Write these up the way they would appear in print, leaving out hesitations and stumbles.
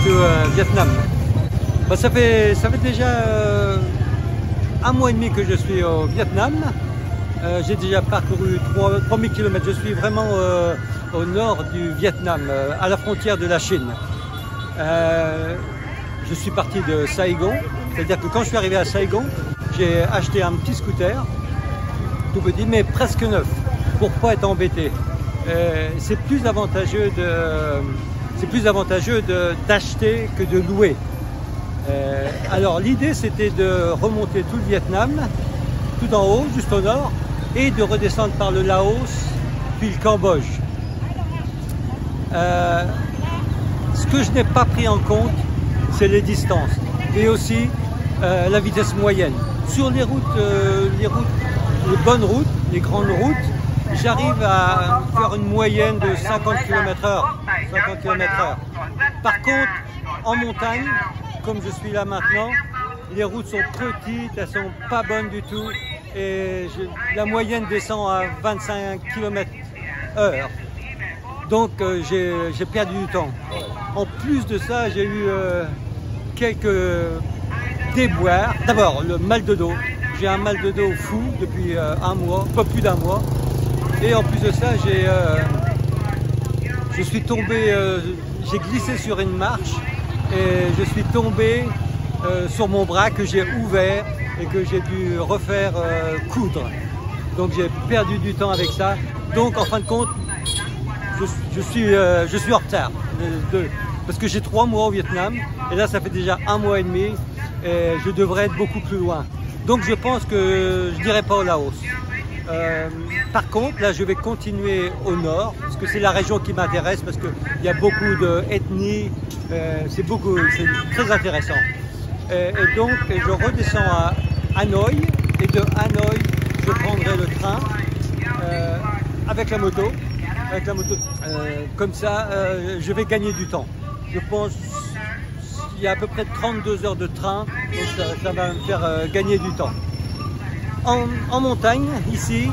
du Vietnam. Bah, ça fait déjà un mois et demi que je suis au Vietnam. J'ai déjà parcouru 3000 km. Je suis vraiment au nord du Vietnam, à la frontière de la Chine. Je suis parti de Saigon, c'est-à-dire que quand je suis arrivé à Saigon, j'ai acheté un petit scooter, tout petit, mais presque neuf, pour pas être embêté. C'est plus avantageux d'acheter que de louer. Alors l'idée c'était de remonter tout le Vietnam, tout en haut, juste au nord, et de redescendre par le Laos, puis le Cambodge. Ce que je n'ai pas pris en compte, c'est les distances et aussi la vitesse moyenne. Sur les bonnes routes, les grandes routes, j'arrive à faire une moyenne de 50 km/h. Par contre, en montagne, comme je suis là maintenant, les routes sont petites, elles sont pas bonnes du tout et la moyenne descend à 25 km/h. Donc j'ai perdu du temps. En plus de ça, j'ai eu quelques déboires. D'abord, le mal de dos. J'ai un mal de dos fou depuis un mois, pas plus d'un mois. Et en plus de ça, je suis tombé, j'ai glissé sur une marche et je suis tombé sur mon bras que j'ai ouvert et que j'ai dû refaire coudre. Donc j'ai perdu du temps avec ça. Donc en fin de compte, je suis en retard. Parce que j'ai 3 mois au Vietnam et là ça fait déjà un mois et demi et je devrais être beaucoup plus loin. Donc je pense que je n'irai pas au Laos. Par contre, là je vais continuer au nord parce que c'est la région qui m'intéresse parce qu'il y a beaucoup d'ethnies, c'est très intéressant. Et donc je redescends à Hanoï et de Hanoï je prendrai le train avec la moto. Comme ça, je vais gagner du temps. Je pense qu'il y a à peu près 32 heures de train, donc ça va me faire gagner du temps. En montagne, ici,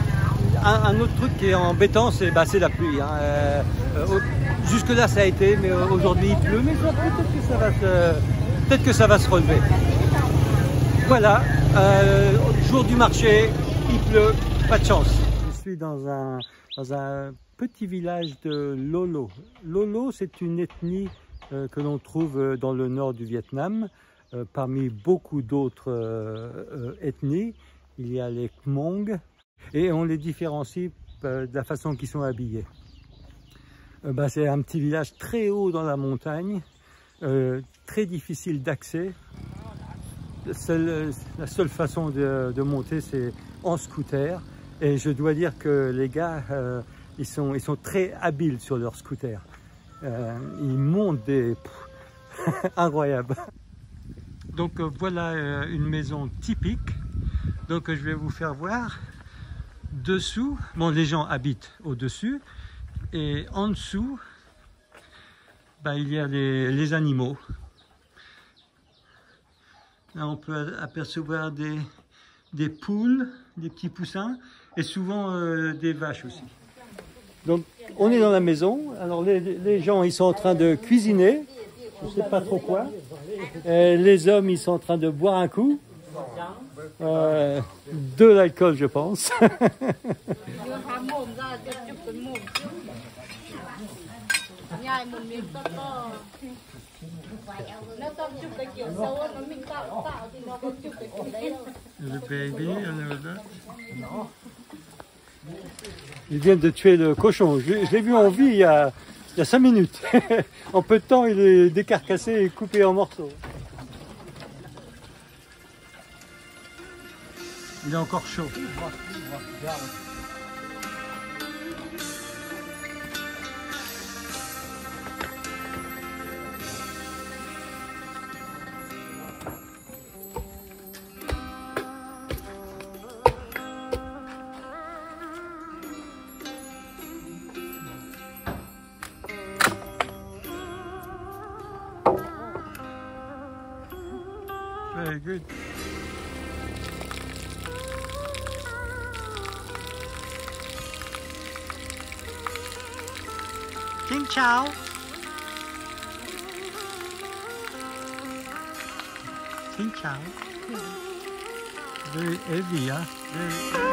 un autre truc qui est embêtant, c'est la pluie. Hein. Jusque là, ça a été, mais aujourd'hui il pleut, mais peut-être que ça va se relever. Voilà, jour du marché, il pleut, pas de chance. Je suis dans un petit village de Lolo. Lolo, c'est une ethnie que l'on trouve dans le nord du Vietnam. Parmi beaucoup d'autres ethnies, il y a les Hmong et on les différencie de la façon qu'ils sont habillés. C'est un petit village très haut dans la montagne, très difficile d'accès. La seule façon de monter, c'est en scooter. Et je dois dire que les gars, ils sont très habiles sur leur scooter. Ils montent des... incroyable. Donc voilà une maison typique. Donc je vais vous faire voir dessous. Bon, les gens habitent au-dessus. Et en dessous, il y a les animaux. Là, on peut apercevoir des poules, des petits poussins, et souvent des vaches aussi. Donc, on est dans la maison. Alors, les gens, ils sont en train de cuisiner. Je ne sais pas trop quoi. Les hommes, ils sont en train de boire un coup. De l'alcool, je pense. Le baby, ils viennent de tuer le cochon. Je l'ai vu en vie il y a 5 minutes. En peu de temps, il est décarcassé et coupé en morceaux. Il est encore chaud. Very good. Xin chào. Xin chào. Very heavy, huh? Very...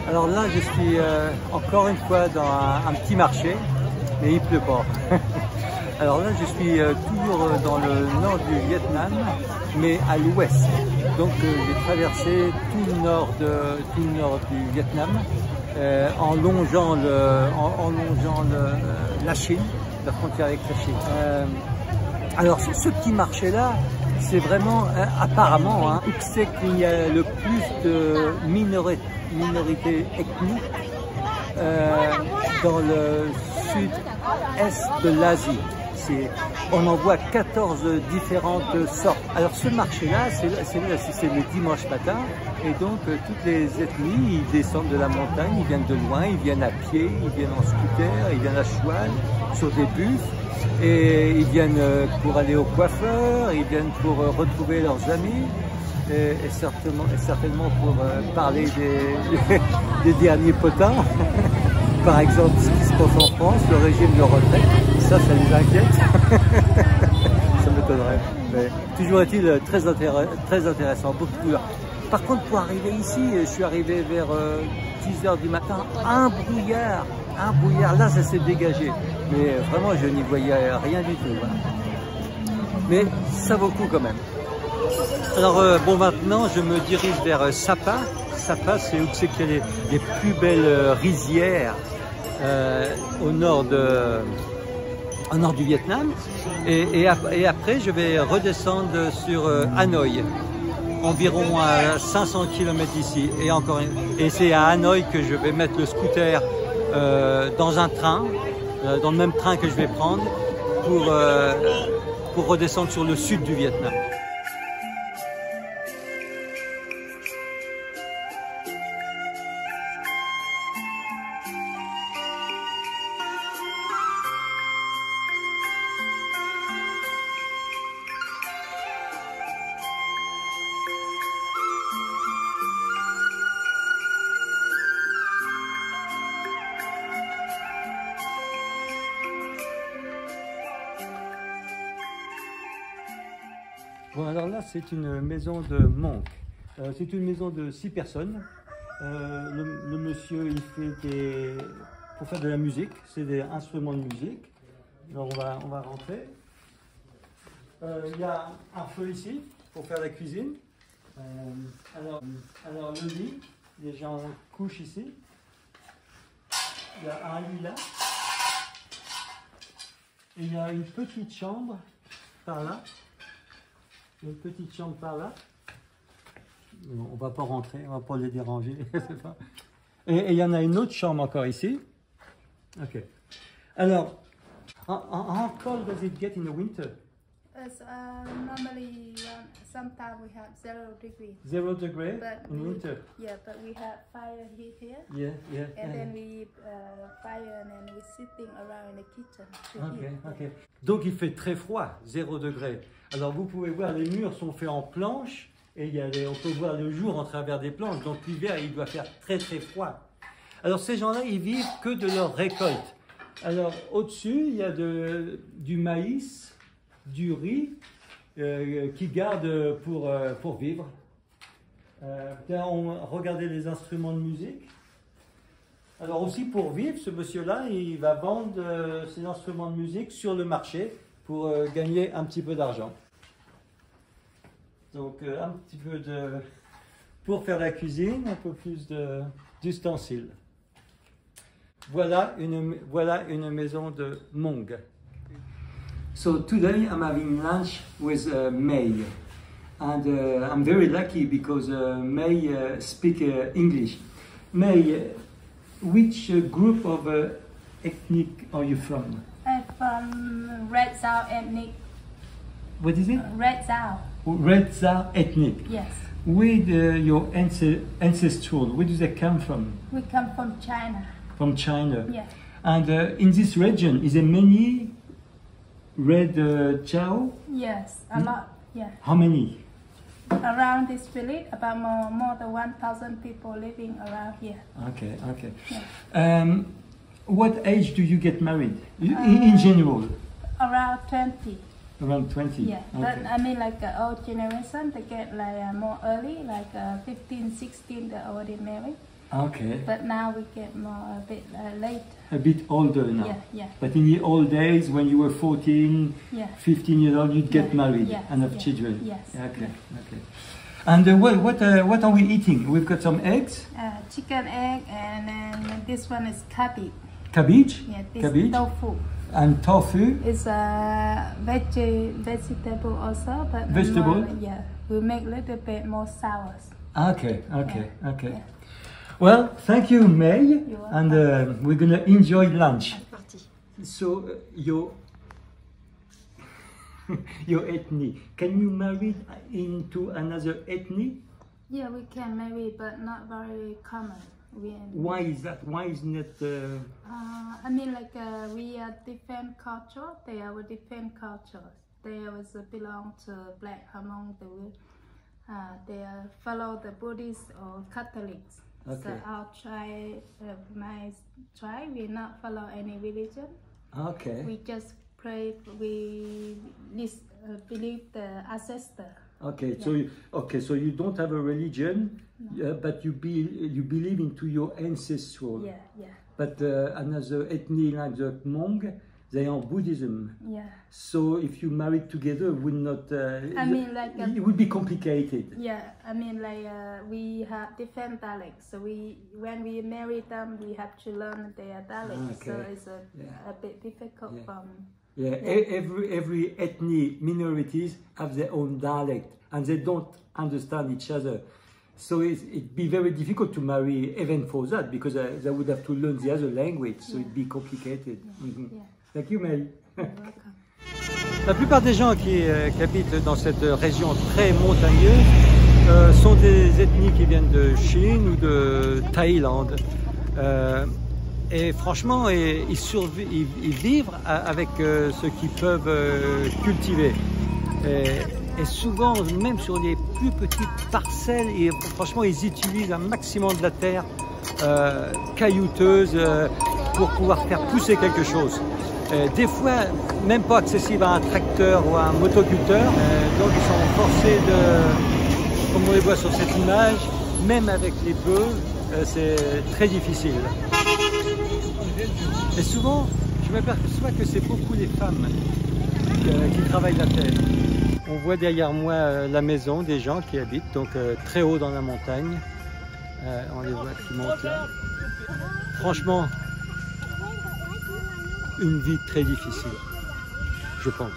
Alors là, je suis encore une fois dans un petit marché, mais il pleut pas. Alors là, je suis toujours dans le nord du Vietnam, mais à l'ouest. Donc j'ai traversé tout le nord du Vietnam en longeant la Chine, la frontière avec la Chine. Alors ce petit marché-là, c'est vraiment, apparemment, hein, où c'est qu'il y a le plus de minorités ethniques dans le sud-est de l'Asie. On en voit 14 différentes sortes. Alors ce marché-là, c'est le dimanche matin, et donc toutes les ethnies, ils descendent de la montagne, ils viennent de loin, ils viennent à pied, ils viennent en scooter, ils viennent à cheval, sur des bus, et ils viennent pour aller au coiffeur, ils viennent pour retrouver leurs amis, et certainement pour parler des derniers potins. Par exemple, ce qui se passe en France, le régime de retraite, ça les inquiète. Ça m'étonnerait. Mais toujours est-il très intéressant, beaucoup de couleurs. Par contre, pour arriver ici, je suis arrivé vers 10 h du matin, un brouillard, là ça s'est dégagé. Mais vraiment, je n'y voyais rien du tout. Voilà. Mais ça vaut le coup quand même. Alors bon, maintenant je me dirige vers Sapa. Sapa, c'est où c'est qu'il y a les plus belles rizières au nord du Vietnam. Et après, je vais redescendre sur Hanoï, environ à 500 km d'ici. Et c'est à Hanoï que je vais mettre le scooter dans un train, dans le même train que je vais prendre pour redescendre sur le sud du Vietnam. Bon, alors là, c'est une maison de monk. C'est une maison de 6 personnes. Le monsieur, il fait pour faire de la musique, c'est des instruments de musique. Alors on va rentrer. Il y a un feu ici pour faire la cuisine. Alors le lit, les gens couchent ici. Il y a un lit là. Et il y a une petite chambre par là. Une petite chambre par là. On va pas rentrer, on va pas les déranger. Et il y en a une autre chambre encore ici. Ok. Alors, how cold does it get in the winter? It's normally sometimes we have 0 degrees. 0 degree in winter. Yeah, but we have fire heat here. Yeah. And then we fire and then we sitting around in the kitchen. Ok. Donc il fait très froid, 0 degré. Alors vous pouvez voir, les murs sont faits en planches et on peut voir le jour en travers des planches. Donc l'hiver, il doit faire très froid. Alors ces gens-là, ils vivent que de leur récolte. Alors au-dessus, il y a du maïs, du riz qu'ils gardent pour vivre. Regardez les instruments de musique. Alors aussi pour vivre, ce monsieur-là, il va vendre ses instruments de musique sur le marché pour gagner un petit peu d'argent. Donc un petit peu pour faire la cuisine, un peu plus d'ustensiles. Voilà une maison de Hmong. So today I'm having lunch with May, and I'm very lucky because May speaks English. May, which group of ethnic are you from? I'm from Red South ethnic. what is it? Red Zao. Red Tsar ethnic. Yes. With your ancestral, where do they come from? We come from China. From China. Yeah. And in this region, is there many red Chao? Yes, a lot. Yeah. How many? Around this village, about more than 1,000 people living around here. Okay, okay. Yeah. What age do you get married? In general? Around 20. Around 20? Yeah, Okay. but I mean like the old generation, they get like more early, like 15, 16, they already married. Okay. But now we get more a bit late. A bit older now. Yeah, yeah. But in the old days, when you were 14, Yeah. 15 years old, you'd get married Yes, and have yes, children. yes, Okay, okay. And what are we eating? We've got some eggs, Chicken egg, and then this one is cabbage. cabbage, Yeah, this cabbage, tofu. and tofu. It's a vegetable also, but Vegetable? more, yeah, we make a little bit more sour. Okay, okay, Yeah, okay. yeah. Well, thank you, May, You're and we're gonna enjoy lunch. Party. So your your ethnic, can you marry into another ethnic? Yeah, we can maybe, but not very common. Why is that? Why isn't it? I mean, like we are different culture. They are different cultures. They was belong to Black among the. They follow the Buddhist or Catholics. Okay. So our tribe, my tribe, we not follow any religion. Okay. We just pray. We believe the ancestor. Okay. Yeah. So you don't have a religion, but you believe into your ancestral. Yeah, yeah, But another ethnic like the Hmong, they are Buddhism. yeah. So if you married together, it would not. I mean, like it would be complicated. yeah. I mean, like we have different dialects. So when we marry them, we have to learn their dialect. So Okay. it's a bit difficult Yeah. from. Yeah, every ethnic minorities have their own dialect and they don't understand each other. So it'd be very difficult to marry even for that because they would have to learn the other language. So it'd be complicated. Mhm. Yeah. Thank you, Mel. You're welcome. La plupart des gens qui habitent dans cette région très montagneuse sont des ethnies qui viennent de Chine ou de Thaïlande. Et franchement, ils vivent avec ce qu'ils peuvent cultiver. Et souvent, même sur les plus petites parcelles, franchement, ils utilisent un maximum de la terre caillouteuse pour pouvoir faire pousser quelque chose. Des fois, même pas accessible à un tracteur ou à un motoculteur. Donc, ils sont forcés de, comme on les voit sur cette image, même avec les bœufs, c'est très difficile. Et souvent, je m'aperçois que c'est beaucoup les femmes qui travaillent la terre. On voit derrière moi la maison des gens qui habitent, donc très haut dans la montagne. On les voit qui montent là. Franchement, une vie très difficile, je pense.